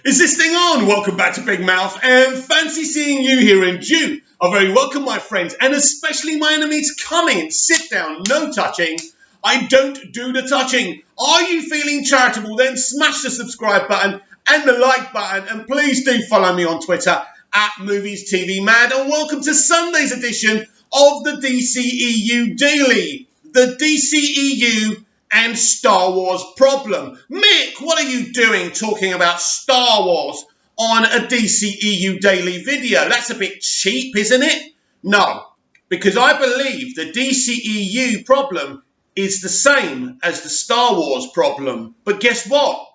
Is this thing on? Welcome back to Big Mouth, and fancy seeing you here in June. Are very welcome, my friends, and especially my enemies. Come in, sit down, no touching. I don't do the touching. Are you feeling charitable? Then smash the subscribe button and the like button, and please do follow me on Twitter at Movies TV Mad, and welcome to Sunday's edition of the DCEU Daily. The DCEU and Star Wars problem. Mick, what are you doing talking about Star Wars on a DCEU Daily video? That's a bit cheap, isn't it? No, because I believe the DCEU problem is the same as the Star Wars problem. But guess what?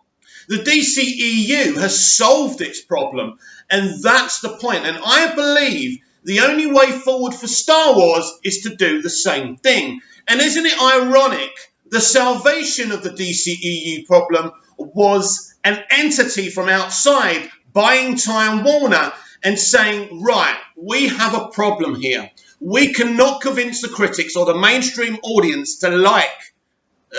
The DCEU has solved its problem, and that's the point. And I believe the only way forward for Star Wars is to do the same thing. And isn't it ironic? The salvation of the DCEU problem was an entity from outside buying Time Warner and saying, right, we have a problem here. We cannot convince the critics or the mainstream audience to like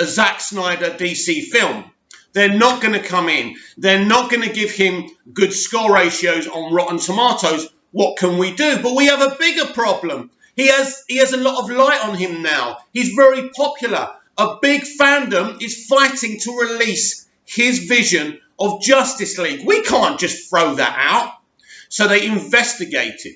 a Zack Snyder DC film. They're not going to come in. They're not going to give him good score ratios on Rotten Tomatoes. What can we do? But we have a bigger problem. He has a lot of light on him now. He's very popular. A big fandom is fighting to release his vision of Justice League. We can't just throw that out. So they investigated.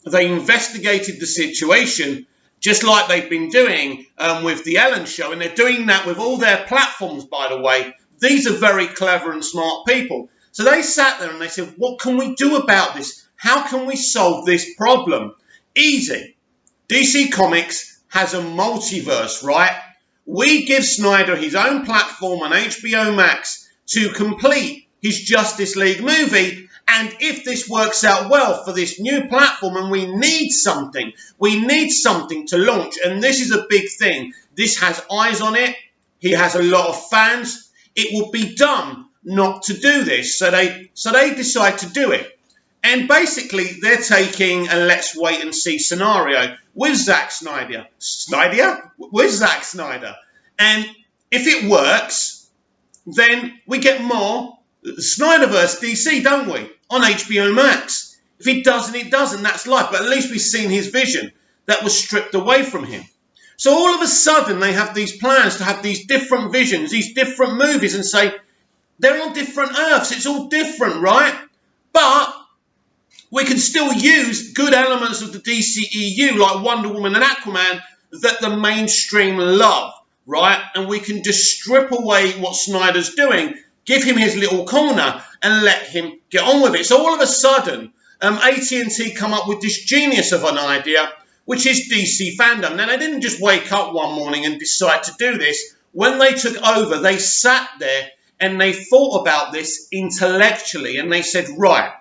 They investigated the situation just like they've been doing with The Ellen Show. And they're doing that with all their platforms, by the way. These are very clever and smart people. So they sat there and they said, what can we do about this? How can we solve this problem? Easy. DC Comics has a multiverse, right? We give Snyder his own platform on HBO Max to complete his Justice League movie. And if this works out well for this new platform, and we need something to launch. And this is a big thing. This has eyes on it. He has a lot of fans. It would be dumb not to do this. So they decide to do it. And basically, they're taking a let's wait and see scenario with Zack Snyder. With Zack Snyder. And if it works, then we get more Snyderverse DC, don't we? On HBO Max. If it doesn't, it doesn't. That's life. But at least we've seen his vision that was stripped away from him. So all of a sudden, they have these plans to have these different visions, these different movies, and say, they're on different Earths. It's all different, right? But we can still use good elements of the DCEU, like Wonder Woman and Aquaman, that the mainstream love, right? And we can just strip away what Snyder's doing, give him his little corner, and let him get on with it. So all of a sudden, AT&T come up with this genius of an idea, which is DC fandom. Now, they didn't just wake up one morning and decide to do this. When they took over, they sat there and they thought about this intellectually, and they said, right,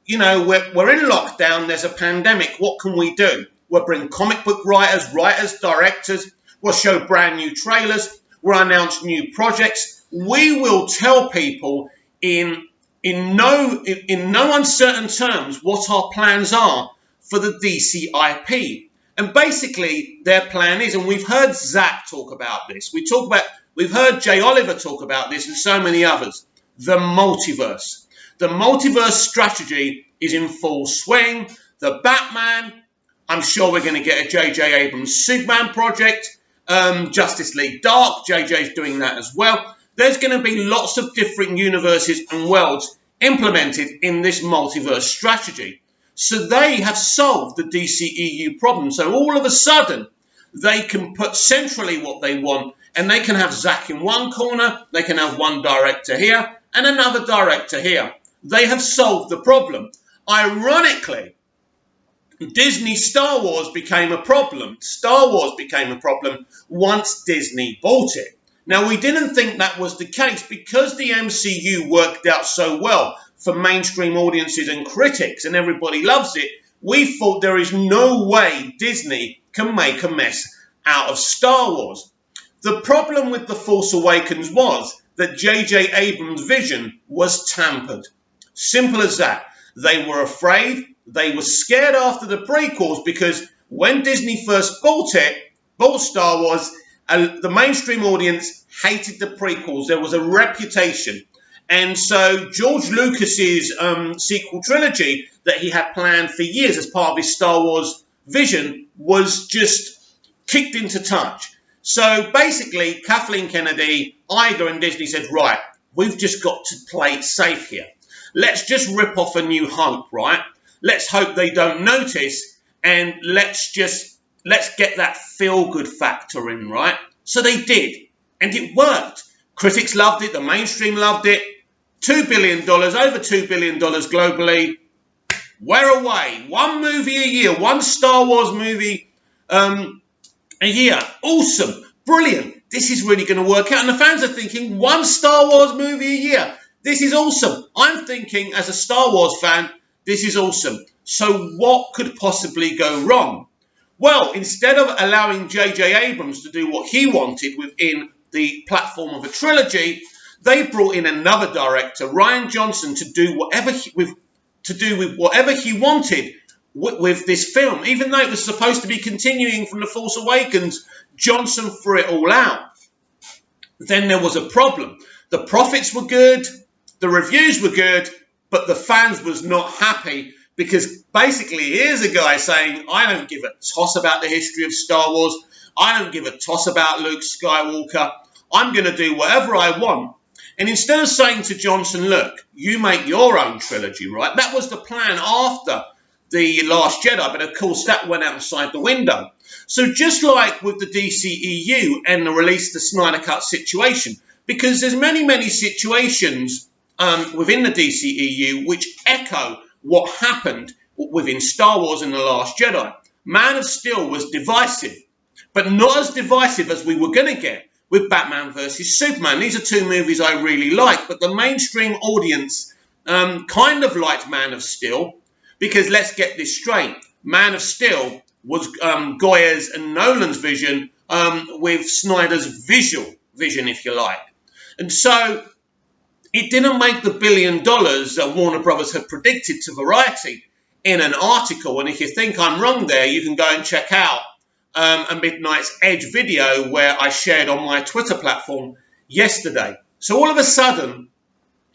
you know, we're in lockdown, there's a pandemic, what can we do? We'll bring comic book writers, directors, we'll show brand new trailers, we'll announce new projects. We will tell people in no uncertain terms what our plans are for the DC IP. And basically, their plan is, and we've heard Zach talk about this, we've heard Jay Oliver talk about this, and so many others, the multiverse. The multiverse strategy is in full swing. The Batman, I'm sure we're going to get a J.J. Abrams Superman project. Justice League Dark, JJ's doing that as well. There's going to be lots of different universes and worlds implemented in this multiverse strategy. So they have solved the DCEU problem. So all of a sudden, they can put centrally what they want, and they can have Zack in one corner, they can have one director here, and another director here. They have solved the problem. Ironically, Disney Star Wars became a problem. Star Wars became a problem once Disney bought it. Now, we didn't think that was the case because the MCU worked out so well for mainstream audiences and critics, and everybody loves it. We thought there is no way Disney can make a mess out of Star Wars. The problem with The Force Awakens was that J.J. Abrams' vision was tampered. Simple as that. They were afraid. They were scared after the prequels because when Disney first bought Star Wars, the mainstream audience hated the prequels. There was a reputation. And so George Lucas's sequel trilogy that he had planned for years as part of his Star Wars vision was just kicked into touch. So basically, Kathleen Kennedy, Iger and Disney said, right, we've just got to play it safe here. Let's just rip off A New Hope, right? Let's hope they don't notice, and let's get that feel-good factor in, right? So they did, and it worked. Critics loved it, the mainstream loved it. $2 billion, over $2 billion globally. We're away. One movie a year, one Star Wars movie a year. Awesome. Brilliant. This is really going to work out. And the fans are thinking, one Star Wars movie a year. This is awesome. I'm thinking, as a Star Wars fan, this is awesome. So what could possibly go wrong? Well, instead of allowing J.J. Abrams to do what he wanted within the platform of a trilogy, they brought in another director, Rian Johnson, to do whatever he wanted with this film. Even though it was supposed to be continuing from The Force Awakens, Johnson threw it all out. Then there was a problem. The profits were good, the reviews were good, but the fans was not happy, because basically here's a guy saying, I don't give a toss about the history of Star Wars. I don't give a toss about Luke Skywalker. I'm going to do whatever I want. And instead of saying to Johnson, look, you make your own trilogy, right? That was the plan after The Last Jedi, but of course that went outside the window. So just like with the DCEU and the release of the Snyder Cut situation, because there's many situations within the DCEU which echo what happened within Star Wars and The Last Jedi. Man of Steel was divisive, but not as divisive as we were going to get with Batman vs. Superman. These are two movies I really like, but the mainstream audience kind of liked Man of Steel, because let's get this straight. Man of Steel was Goya's and Nolan's vision with Snyder's visual vision, if you like. And so it didn't make the $1 billion that Warner Brothers had predicted to Variety in an article. And if you think I'm wrong there, you can go and check out a Midnight's Edge video where I shared on my Twitter platform yesterday. So all of a sudden,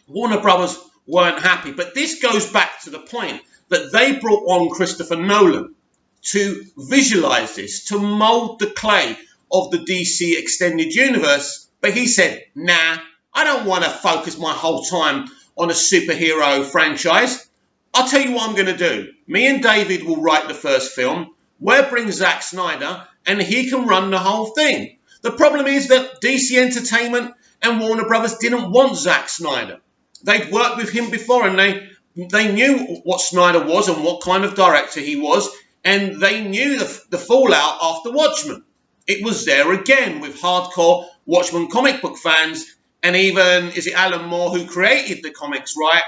Warner Brothers weren't happy. But this goes back to the point that they brought on Christopher Nolan to visualize this, to mold the clay of the DC Extended Universe. But he said, nah, I don't want to focus my whole time on a superhero franchise. I'll tell you what I'm going to do. Me and David will write the first film. We'll bring Zack Snyder, and he can run the whole thing. The problem is that DC Entertainment and Warner Brothers didn't want Zack Snyder. They'd worked with him before, and they knew what Snyder was and what kind of director he was, and they knew the fallout after Watchmen. It was there again with hardcore Watchmen comic book fans, and even, is it Alan Moore who created the comics, right?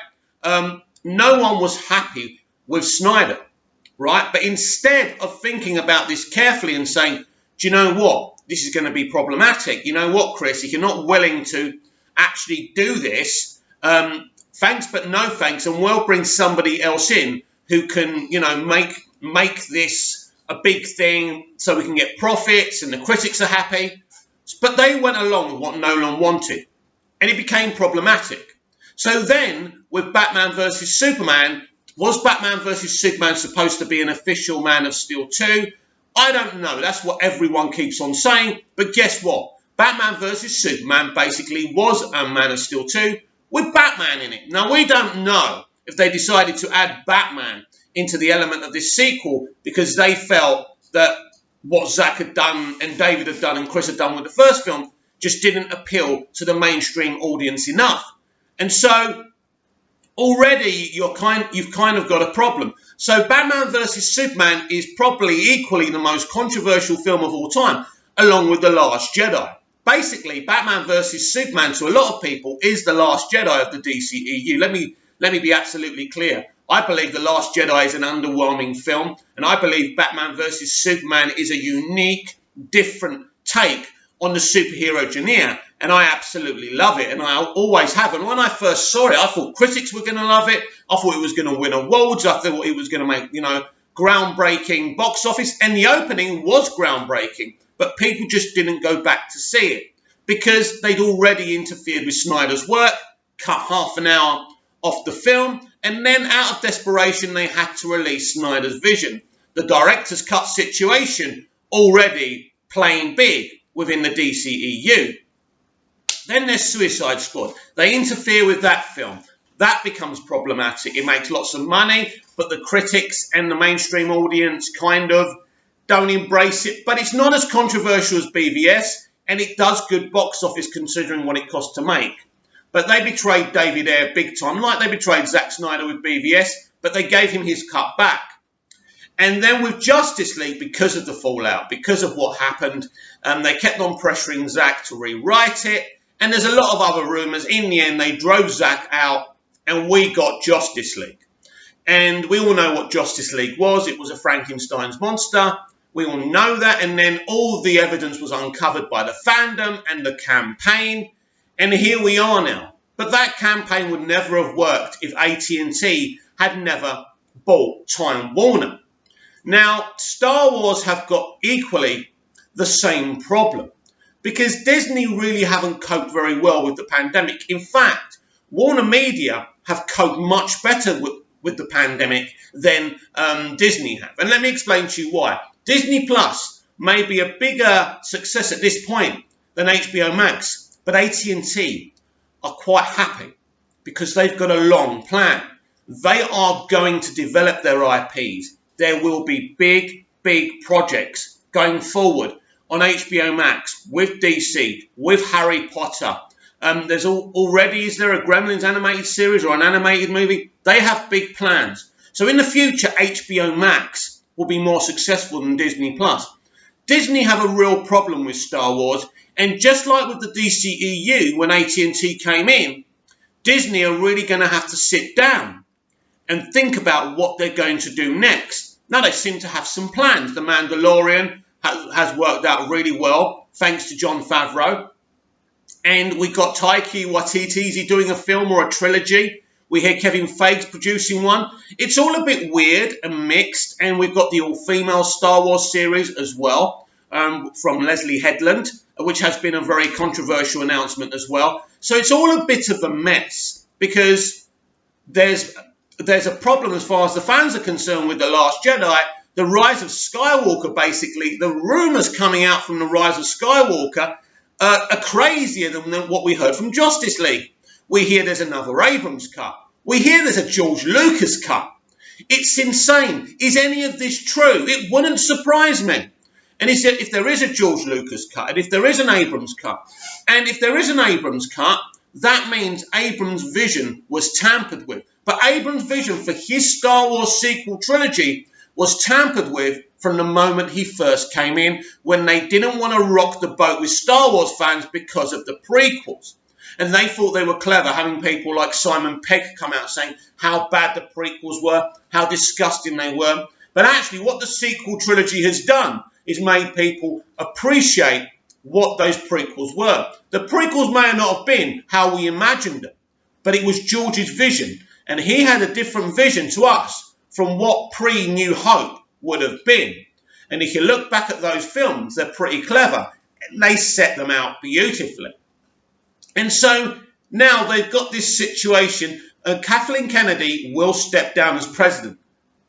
No one was happy with Snyder, right? But instead of thinking about this carefully and saying, do you know what? This is going to be problematic. You know what, Chris? If you're not willing to actually do this, thanks but no thanks, and we'll bring somebody else in who can, make this a big thing so we can get profits and the critics are happy. But they went along with what Nolan wanted, and it became problematic. So then, with Batman vs. Superman, was Batman vs. Superman supposed to be an official Man of Steel 2? I don't know. That's what everyone keeps on saying. But guess what? Batman vs. Superman basically was a Man of Steel 2 with Batman in it. Now, we don't know if they decided to add Batman into the element of this sequel because they felt that what Zack had done and David had done and Chris had done with the first film just didn't appeal to the mainstream audience enough. And so already you've kind of got a problem. So Batman vs. Superman is probably equally the most controversial film of all time, along with The Last Jedi. Basically, Batman vs. Superman to a lot of people is The Last Jedi of the DCEU. Let me be absolutely clear. I believe The Last Jedi is an underwhelming film, and I believe Batman vs. Superman is a unique, different take on the superhero genre, and I absolutely love it, and I always have. And when I first saw it, I thought critics were going to love it. I thought it was going to win awards. I thought it was going to make, groundbreaking box office, and the opening was groundbreaking, but people just didn't go back to see it because they'd already interfered with Snyder's work, cut half an hour off the film, and then out of desperation they had to release Snyder's vision. The director's cut situation already playing big within the DCEU. Then there's Suicide Squad. They interfere with that film. That becomes problematic. It makes lots of money, but the critics and the mainstream audience kind of don't embrace it. But it's not as controversial as BVS, and it does good box office considering what it costs to make. But they betrayed David Ayer big time, like they betrayed Zack Snyder with BVS, but they gave him his cut back. And then with Justice League, because of the fallout, because of what happened, they kept on pressuring Zack to rewrite it. And there's a lot of other rumours. In the end, they drove Zack out, and we got Justice League. And we all know what Justice League was. It was a Frankenstein's monster. We all know that. And then all the evidence was uncovered by the fandom and the campaign. And here we are now. But that campaign would never have worked if AT&T had never bought Time Warner. Now, Star Wars have got equally the same problem, because Disney really haven't coped very well with the pandemic. In fact, Warner Media have coped much better with the pandemic than Disney have. And let me explain to you why. Disney Plus may be a bigger success at this point than HBO Max, but AT&T are quite happy because they've got a long plan. They are going to develop their IPs. There will be big projects going forward on HBO Max with DC, with Harry Potter. There's already, is there a Gremlins animated series or an animated movie? They have big plans. So in the future, HBO Max will be more successful than Disney Plus. Disney have a real problem with Star Wars, and just like with the DCEU when AT&T came in, Disney are really going to have to sit down and think about what they're going to do next. Now they seem to have some plans. The Mandalorian has worked out really well, thanks to Jon Favreau. And we got Taika Waititi. Is he doing a film or a trilogy? We hear Kevin Feige's producing one. It's all a bit weird and mixed. And we've got the all-female Star Wars series as well, from Leslie Headland, which has been a very controversial announcement as well. So it's all a bit of a mess, because there's a problem as far as the fans are concerned with The Last Jedi. The Rise of Skywalker, basically, the rumours coming out from The Rise of Skywalker are crazier than what we heard from Justice League. We hear there's another Abrams cut. We hear there's a George Lucas cut. It's insane. Is any of this true? It wouldn't surprise me. And if there is a George Lucas cut, and if there is an Abrams cut, and if there is an Abrams cut, that means Abrams' vision was tampered with. But Abrams' vision for his Star Wars sequel trilogy was tampered with from the moment he first came in, when they didn't want to rock the boat with Star Wars fans because of the prequels. And they thought they were clever, having people like Simon Pegg come out saying how bad the prequels were, how disgusting they were. But actually what the sequel trilogy has done is made people appreciate what those prequels were. The prequels may not have been how we imagined them, but it was George's vision. And he had a different vision to us from what pre-New Hope would have been. And if you look back at those films, they're pretty clever. They set them out beautifully. And so now they've got this situation. Kathleen Kennedy will step down as president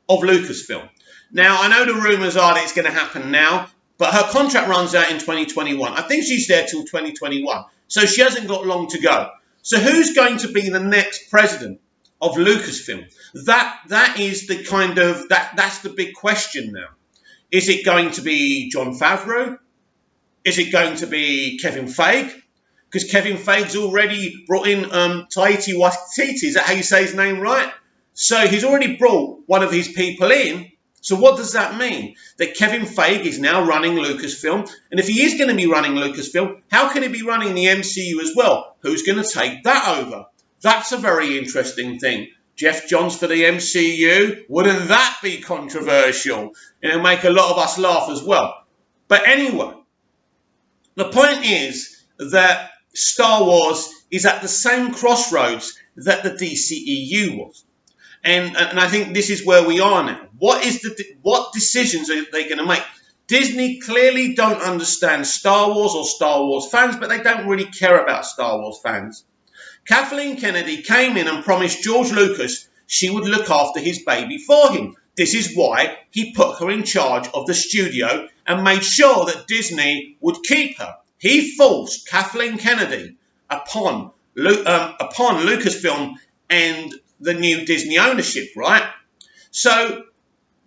of Lucasfilm. Now, I know the rumours are that it's going to happen now, but her contract runs out in 2021. I think she's there till 2021. So she hasn't got long to go. So who's going to be the next president of Lucasfilm? That is the kind of, that's the big question now. Is it going to be Jon Favreau? Is it going to be Kevin Feige? Because Kevin Feige's already brought in Taika Waititi. Is that how you say his name right? So he's already brought one of his people in. So what does that mean? That Kevin Feige is now running Lucasfilm. And if he is going to be running Lucasfilm, how can he be running the MCU as well? Who's going to take that over? That's a very interesting thing. Jeff Johns for the MCU, wouldn't that be controversial? It'll make a lot of us laugh as well. But anyway, the point is that Star Wars is at the same crossroads that the DCEU was. And I think this is where we are now. What decisions are they going to make? Disney clearly don't understand Star Wars or Star Wars fans, but they don't really care about Star Wars fans. Kathleen Kennedy came in and promised George Lucas she would look after his baby for him. This is why he put her in charge of the studio and made sure that Disney would keep her. He forced Kathleen Kennedy upon Lucasfilm and the new Disney ownership, right? So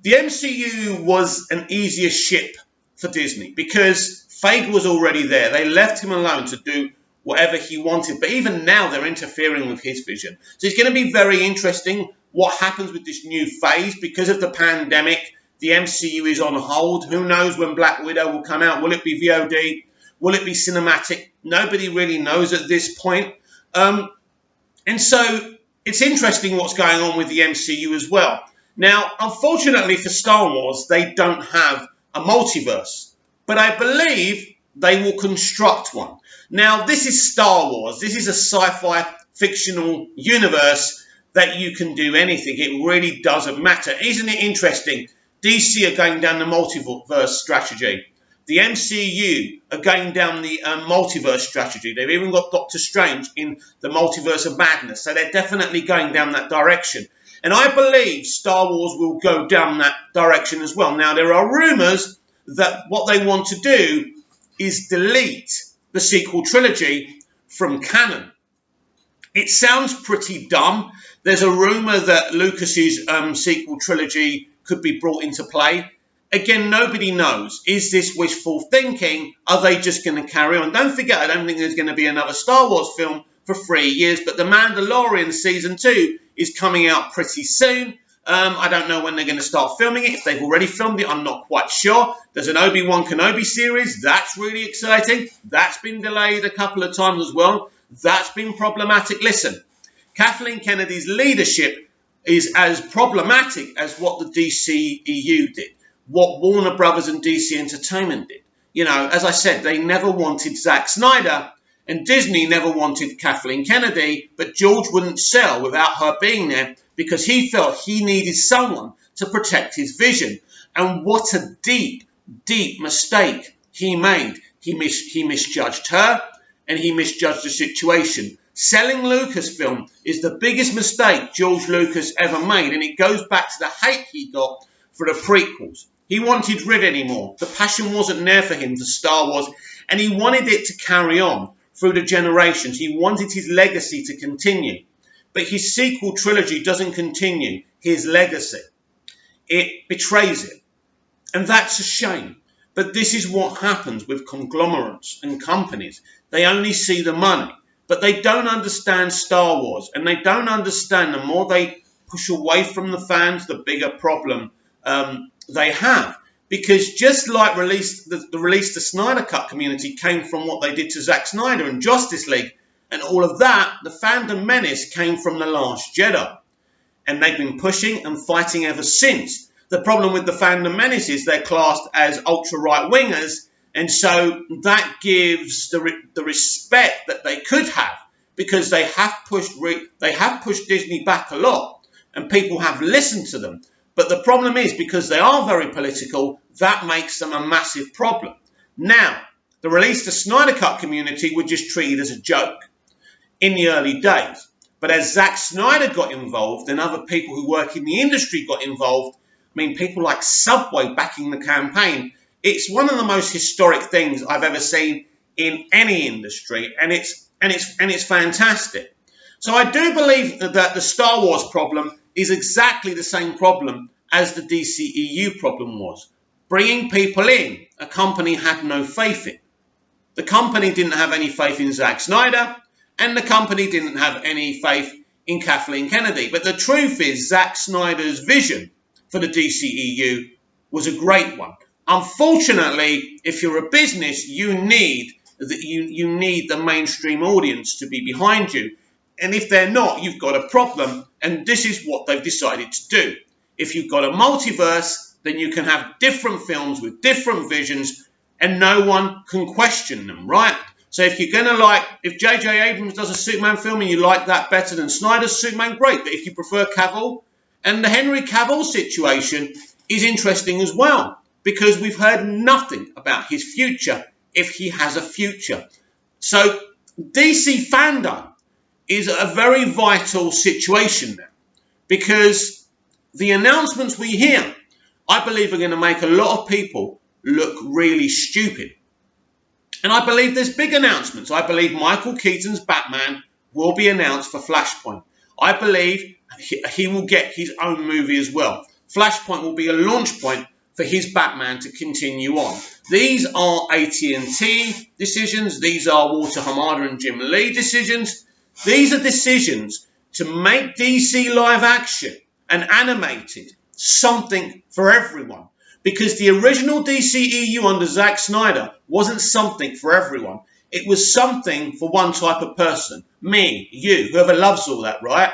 the MCU was an easier ship for Disney because Feige was already there. They left him alone to do whatever he wanted. But even now, they're interfering with his vision. So it's going to be very interesting what happens with this new phase. Because of the pandemic, the MCU is on hold. Who knows when Black Widow will come out? Will it be VOD? Will it be cinematic? Nobody really knows at this point. And so it's interesting what's going on with the MCU as well. Now, unfortunately for Star Wars, they don't have a multiverse. But I believe they will construct one. Now, this is Star Wars. This is a sci-fi fictional universe that you can do anything. It really doesn't matter. Isn't it interesting? DC are going down the multiverse strategy. The MCU are going down the multiverse strategy. They've even got Doctor Strange in the multiverse of madness. So they're definitely going down that direction. And I believe Star Wars will go down that direction as well. Now, there are rumours that what they want to do is delete the sequel trilogy from canon. It sounds pretty dumb. There's a rumour that Lucas's sequel trilogy could be brought into play. Again, nobody knows. Is this wishful thinking? Are they just going to carry on? Don't forget, I don't think there's going to be another Star Wars film for 3 years, but The Mandalorian Season 2 is coming out pretty soon. I don't know when they're going to start filming it. If they've already filmed it, I'm not quite sure. There's an Obi-Wan Kenobi series. That's really exciting. That's been delayed a couple of times as well. That's been problematic. Listen, Kathleen Kennedy's leadership is as problematic as what the DCEU did, what Warner Brothers and DC Entertainment did. You know, as I said, they never wanted Zack Snyder, and Disney never wanted Kathleen Kennedy, but George wouldn't sell without her being there because he felt he needed someone to protect his vision. And what a deep, deep mistake he made. He misjudged her, and he misjudged the situation. Selling Lucasfilm is the biggest mistake George Lucas ever made, and it goes back to the hate he got for the prequels. He wanted rid anymore. The passion wasn't there for him for Star Wars, and he wanted it to carry on through the generations. He wanted his legacy to continue. But his sequel trilogy doesn't continue his legacy. It betrays it. And that's a shame. But this is what happens with conglomerates and companies. They only see the money. But they don't understand Star Wars. And they don't understand the more they push away from the fans, the bigger problem they have. Because just like the release the Snyder Cut community came from what they did to Zack Snyder and Justice League and all of that, the fandom menace came from The Last Jedi. And they've been pushing and fighting ever since. The problem with the fandom menace is they're classed as ultra-right-wingers, and so that gives the respect that they could have, because they have pushed Disney back a lot, and people have listened to them. But the problem is, because they are very political, that makes them a massive problem. Now, the release the Snyder Cut community were just treated as a joke in the early days. But as Zack Snyder got involved and other people who work in the industry got involved, I mean, people like Subway backing the campaign, it's one of the most historic things I've ever seen in any industry, and it's fantastic. So I do believe that the Star Wars problem is exactly the same problem as the DCEU problem was. Bringing people in, a company had no faith in. The company didn't have any faith in Zack Snyder, and the company didn't have any faith in Kathleen Kennedy. But the truth is, Zack Snyder's vision for the DCEU was a great one. Unfortunately, if you're a business, you need the mainstream audience to be behind you. And if they're not, you've got a problem. And this is what they've decided to do. If you've got a multiverse, then you can have different films with different visions, and no one can question them, right? So if you're going to if J.J. Abrams does a Superman film and you like that better than Snyder's Superman, great. But if you prefer Cavill, and the Henry Cavill situation is interesting as well, because we've heard nothing about his future, if he has a future. So DC fandom is a very vital situation now, because the announcements we hear, I believe, are going to make a lot of people look really stupid. And I believe there's big announcements. I believe Michael Keaton's Batman will be announced for Flashpoint. I believe he will get his own movie as well. Flashpoint will be a launch point for his Batman to continue on. These are AT&T decisions. These are Walter Hamada and Jim Lee decisions. These are decisions to make DC live action and animated something for everyone. Because the original DCEU under Zack Snyder wasn't something for everyone. It was something for one type of person. Me, you, whoever loves all that, right?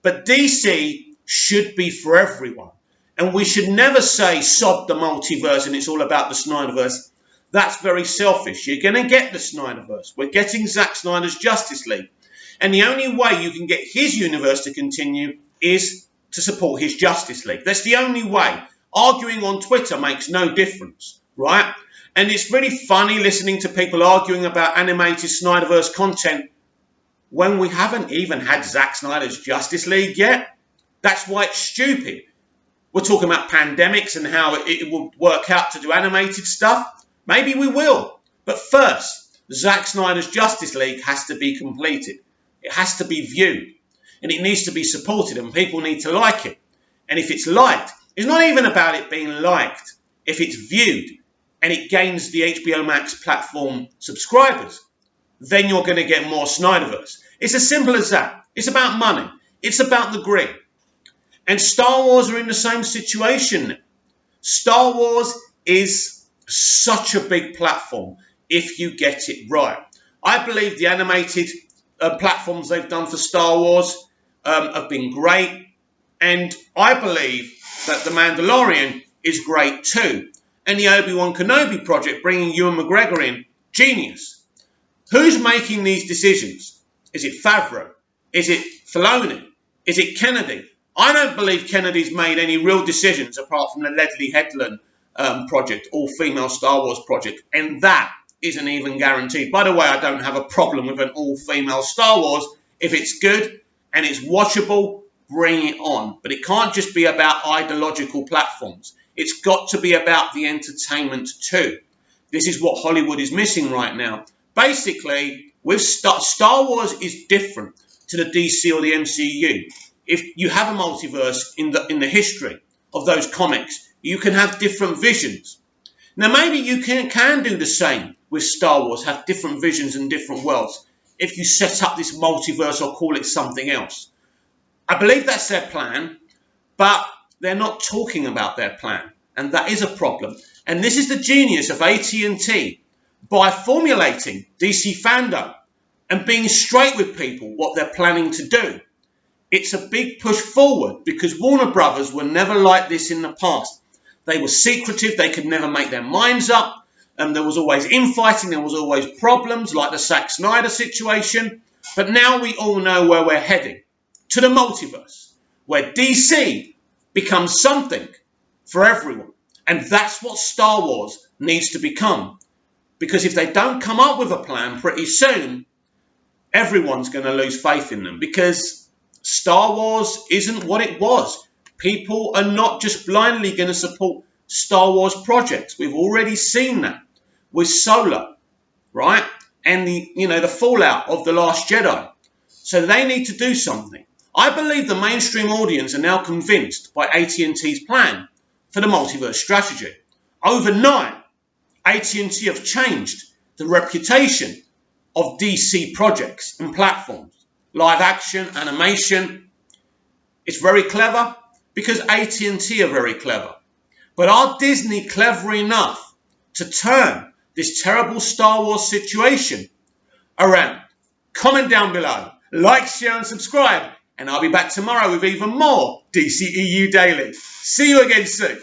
But DC should be for everyone. And we should never say, sod the multiverse and it's all about the Snyderverse. That's very selfish. You're going to get the Snyderverse. We're getting Zack Snyder's Justice League. And the only way you can get his universe to continue is to support his Justice League. That's the only way. Arguing on Twitter makes no difference, right? And it's really funny listening to people arguing about animated Snyderverse content when we haven't even had Zack Snyder's Justice League yet. That's why it's stupid. We're talking about pandemics and how it will work out to do animated stuff. Maybe we will. But first, Zack Snyder's Justice League has to be completed. It has to be viewed. And it needs to be supported. And people need to like it. And if it's liked, it's not even about it being liked. If it's viewed and it gains the HBO Max platform subscribers, then you're going to get more Snyderverse. It's as simple as that. It's about money. It's about the grid. And Star Wars are in the same situation. Star Wars is such a big platform if you get it right. I believe the animated platforms they've done for Star Wars have been great. And I believe that The Mandalorian is great too. And the Obi-Wan Kenobi project, bringing Ewan McGregor in, genius. Who's making these decisions? Is it Favreau? Is it Filoni? Is it Kennedy? I don't believe Kennedy's made any real decisions apart from the Ledley Headland project, all-female Star Wars project. And that isn't even guaranteed. By the way, I don't have a problem with an all-female Star Wars. If it's good and it's watchable, bring it on. But it can't just be about ideological platforms. It's got to be about the entertainment too. This is what Hollywood is missing right now. Basically, with Star Wars is different to the DC or the MCU. If you have a multiverse in the history of those comics, you can have different visions. Now, maybe you can do the same with Star Wars, have different visions and different worlds, if you set up this multiverse or call it something else. I believe that's their plan, but they're not talking about their plan, and that is a problem. And this is the genius of AT&T. By formulating DC fandom and being straight with people what they're planning to do, it's a big push forward, because Warner Brothers were never like this in the past. They were secretive, they could never make their minds up, and there was always infighting, there was always problems, like the Zack Snyder situation. But now we all know where we're heading, to the multiverse, where DC becomes something for everyone. And that's what Star Wars needs to become. Because if they don't come up with a plan pretty soon, everyone's going to lose faith in them. Because Star Wars isn't what it was. People are not just blindly going to support Star Wars projects. We've already seen that with Solo, right? And the fallout of The Last Jedi. So they need to do something. I believe the mainstream audience are now convinced by AT&T's plan for the multiverse strategy. Overnight, AT&T have changed the reputation of DC projects and platforms. Live action, animation. It's very clever because AT&T are very clever. But are Disney clever enough to turn this terrible Star Wars situation around? Comment down below, like, share and subscribe, and I'll be back tomorrow with even more DCEU Daily. See you again soon.